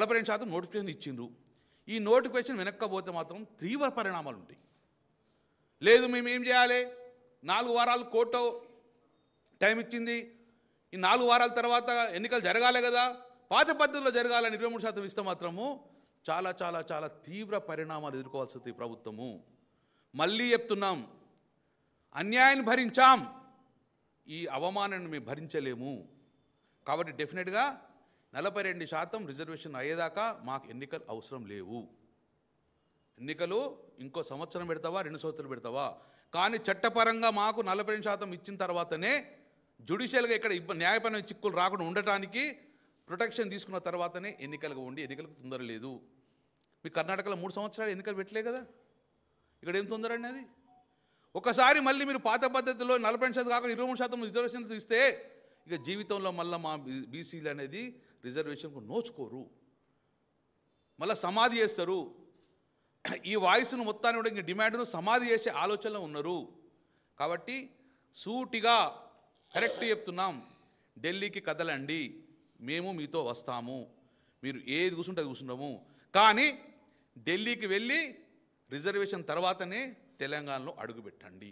42% notification ఇచ్చిండ్రు. ఈ notification వెనక్కపోతే మాత్రం తీవ్ర పరిణామాలు ఉంటాయి. లేదు మేము ఏం చేయాలి, 4 వారాలు కోర్టు టైం ఇచ్చింది, ఈ 4 వారాల తర్వాత ఎన్నికలు జరగాలి కదా, పాత పద్ధతిలో జరగాలని 23% ఇస్తే మాత్రము చాలా చాలా చాలా తీవ్ర పరిణామాలు ఎదుర్కోవాల్సి వస్తుంది ప్రభుత్వము. మళ్ళీ చెప్తున్నాం, అన్యాయాన్ని భరించాం, ఈ అవమానాన్ని మేము భరించలేము. కాబట్టి డెఫినెట్గా 42% రిజర్వేషన్ అయ్యేదాకా మాకు ఎన్నికలు అవసరం లేవు. ఎన్నికలు ఇంకో సంవత్సరం పెడతావా, 2 సంవత్సరాలు పెడతావా, కానీ చట్టపరంగా మాకు 42% ఇచ్చిన తర్వాతనే జ్యుడిషియల్గా ఇక్కడ న్యాయపరమైన చిక్కులు రాకుండా ఉండటానికి ప్రొటెక్షన్ తీసుకున్న తర్వాతనే ఎన్నికలకు ఉండి, ఎన్నికలకు తొందర లేదు. మీ కర్ణాటకలో 3 సంవత్సరాలు ఎన్నికలు పెట్టలే కదా, ఇక్కడ ఏం తొందర అండి అది. ఒకసారి మళ్ళీ మీరు పాత పద్ధతిలో 40% కాకుండా 23% రిజర్వేషన్లు ఇస్తే ఇక జీవితంలో మళ్ళీ మా బీసీలు అనేది రిజర్వేషన్కు నోచుకోరు, మళ్ళీ సమాధి చేస్తారు. ఈ వాయిస్ను మొత్తాన్ని కూడా ఇంక డిమాండ్ను సమాధి చేసే ఆలోచనలో ఉన్నారు. కాబట్టి సూటిగా కరెక్ట్ చెప్తున్నాం, ఢిల్లీకి కదలండి, మేము మీతో వస్తాము, మీరు ఏది కూర్చుంటే అది కూర్చుంటాము, కానీ ఢిల్లీకి వెళ్ళి రిజర్వేషన్ తర్వాతనే తెలంగాణలో అడుగుపెట్టండి.